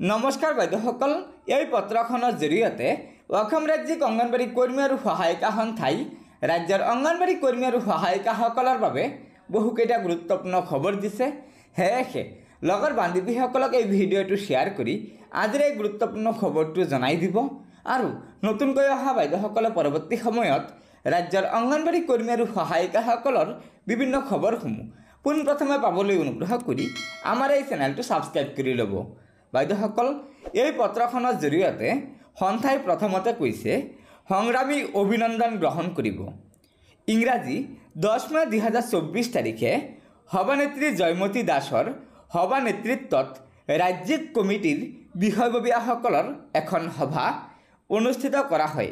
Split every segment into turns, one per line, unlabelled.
নমস্কাৰ বাইদেউসকল, এই পত্ৰখনৰ জৰিয়তে অসম ৰাজ্যিক অংগনবাড়ী কৰ্মী আৰু সহায়িকা সন্থাই ৰাজ্যৰ অংগনবাড়ী কৰ্মী আৰু সহায়িকাসকলৰ বাবে বহুকেইটা গুৰুত্বপূৰ্ণ খবৰ দিছে। সেয়েহে লগৰ বান্ধৱীসকলক এই ভিডিঅ'টো শ্বেয়াৰ কৰি আজিৰ এই গুৰুত্বপূৰ্ণ খবৰটো জনাই দিব আৰু নতুনকৈ অহা বাইদেউসকলে পৰৱৰ্তী সময়ত ৰাজ্যৰ অংগনবাড়ী কৰ্মী আৰু সহায়িকাসকলৰ বিভিন্ন খবৰসমূহ পোনপ্ৰথমে পাবলৈ অনুগ্ৰহ কৰি আমাৰ এই চেনেলটো ছাবস্ক্ৰাইব কৰি ল'ব। বাইদেউসকল, এই পত্ৰখনৰ জৰিয়তে সন্থাই প্ৰথমতে কৈছে সংগ্ৰামী অভিনন্দন গ্ৰহণ কৰিব। ইংৰাজী 10 মে 2024 তাৰিখে সভানেত্ৰী জয়মতী দাসৰ সভা নেতৃত্বত ৰাজ্যিক কমিটিৰ বিষয়ববীয়াসকলৰ এখন সভা অনুষ্ঠিত কৰা হয়।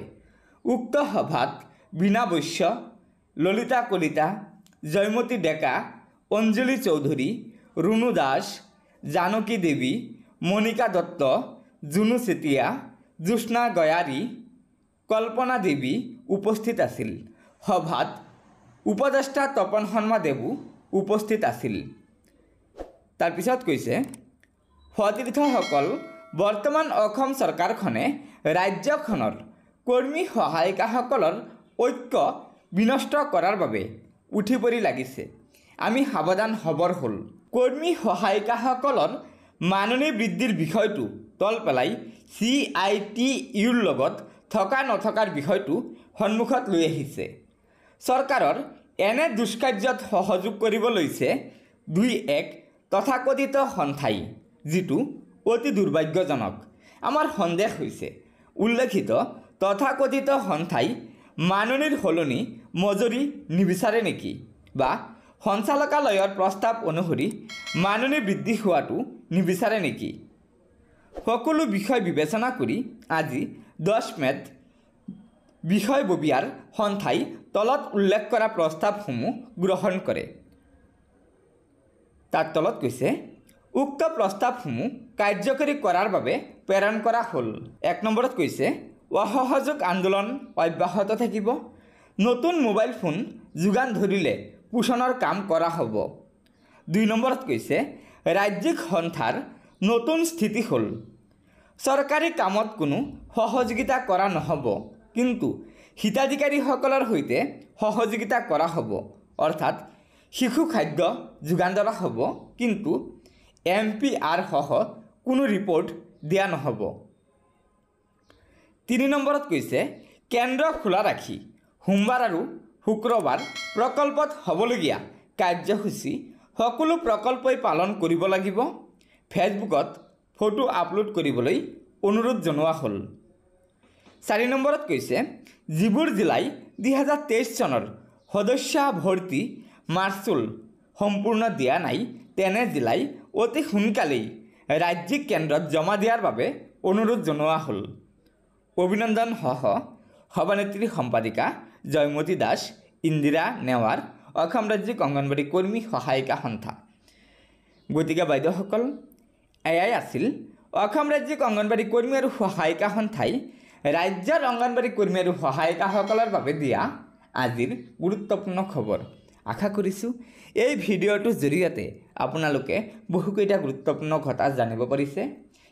উক্ত সভাত বীণা বৈশ্য, ললিতা কলিতা, জয়মতী ডেকা, অঞ্জলি চৌধুৰী, ৰুণু দাস, জানকী দেৱী, মণিকা দত্ত, জুনু চেতিয়া, জ্যোৎস্না গয়াৰী, কল্পনা দেৱী উপস্থিত আছিল। সভাত উপদেষ্টা তপন শৰ্মা দেৱো উপস্থিত আছিল। তাৰপিছত কৈছে সতীৰ্থসকল, বৰ্তমান অসম চৰকাৰখনে ৰাজ্যখনৰ কৰ্মী সহায়িকাসকলৰ ঐক্য বিনষ্ট কৰাৰ বাবে উঠি পৰি লাগিছে। আমি সাৱধান হ'বৰ হ'ল। কৰ্মী সহায়িকাসকলৰ মাননি বৃদ্ধিৰ বিষয়টো তল পেলাই CITUৰ লগত থকা নথকাৰ বিষয়টো সন্মুখত লৈ আহিছে। চৰকাৰৰ এনে দুষ্কাৰ্যত সহযোগ কৰিব লৈছে 2-1 তথাকথিত সন্থাই, যিটো অতি দুৰ্ভাগ্যজনক। আমাৰ সন্দেহ হৈছে উল্লেখিত তথাকথিত সন্থাই মাননিৰ সলনি মজুৰি নিবিচাৰে নেকি, বা সঞ্চালকালয়ৰ প্ৰস্তাৱ অনুসৰি মাননি বৃদ্ধি হোৱাটো নিবিচাৰে নেকি? সকলো বিষয় বিবেচনা কৰি আজি 10 মেত বিষয়ববীয়াৰ সন্থাই তলত উল্লেখ কৰা প্ৰস্তাৱসমূহ গ্ৰহণ কৰে। তাৰ তলত কৈছে উক্ত প্ৰস্তাৱসমূহ কাৰ্যকৰী কৰাৰ বাবে প্ৰেৰণ কৰা হ'ল। 1 নম্বৰত কৈছে অসহযোগ আন্দোলন অব্যাহত থাকিব। নতুন মোবাইল ফোন যোগান ধৰিলে পোষণৰ কাম কৰা হ'ব। 2 নম্বৰত কৈছে ৰাজ্যিক সন্থাৰ নতুন স্থিতি হ'ল চৰকাৰী কামত কোনো সহযোগিতা কৰা নহ'ব, কিন্তু হিতাধিকাৰীসকলৰ সৈতে সহযোগিতা কৰা হ'ব। অৰ্থাৎ শিশু খাদ্য যোগান ধৰা হ'ব, কিন্তু MPR সহ কোনো ৰিপৰ্ট দিয়া নহ'ব। 3 নম্বৰত কৈছে কেন্দ্ৰ খোলা ৰাখি সোমবাৰ আৰু শুক্ৰবাৰ প্ৰকল্পত হ'বলগীয়া কাৰ্যসূচী সকলো প্ৰকল্পই পালন কৰিব লাগিব। ফেচবুকত ফটো আপলোড কৰিবলৈ অনুৰোধ জনোৱা হ'ল। 4 নম্বৰত কৈছে যিবোৰ জিলাই 2023 চনৰ সদস্য ভৰ্তি মাচুল সম্পূৰ্ণ দিয়া নাই, তেনে জিলাই অতি সোনকালেই ৰাজ্যিক কেন্দ্ৰত জমা দিয়াৰ বাবে অনুৰোধ জনোৱা হ'ল। অভিনন্দন সহ সভানেত্ৰী সম্পাদিকা জয়মতী দাস, ইন্দিৰা নেৱাৰ, অসম ৰাজ্যিক অংগনবাড়ী কৰ্মী সহায়িকা সন্থা। গতিকে বাইদেউসকল, এয়াই আছিল অসম ৰাজ্যিক অংগনবাড়ী কৰ্মী আৰু সহায়িকা সন্থাই ৰাজ্যৰ অংগনবাড়ী কৰ্মী আৰু সহায়িকাসকলৰ বাবে দিয়া আজিৰ গুৰুত্বপূৰ্ণ খবৰ। আশা কৰিছোঁ এই ভিডিঅ'টোৰ জৰিয়তে আপোনালোকে বহুকেইটা গুৰুত্বপূৰ্ণ কথা জানিব পাৰিছে।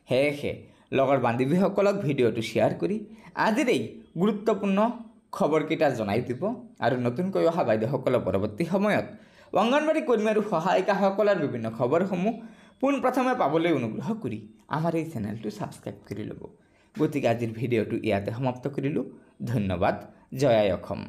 সেয়েহে লগৰ বান্ধৱীসকলক ভিডিঅ'টো শ্বেয়াৰ কৰি আজিৰ এই গুৰুত্বপূৰ্ণ খবৰকেইটা জনাই দিব আৰু নতুনকৈ অহা বাইদেউসকলৰ পৰৱৰ্তী সময়ত অংগনবাড়ী কৰ্মী আৰু সহায়িকাসকলৰ বিভিন্ন খবৰসমূহ পোনপ্ৰথমে পাবলৈ অনুগ্ৰহ কৰি আমাৰ এই চেনেলটো ছাবস্ক্ৰাইব কৰি ল'ব। গতিকে আজিৰ ভিডিঅ'টো ইয়াতে সমাপ্ত কৰিলোঁ। ধন্যবাদ। জয় আই অসম।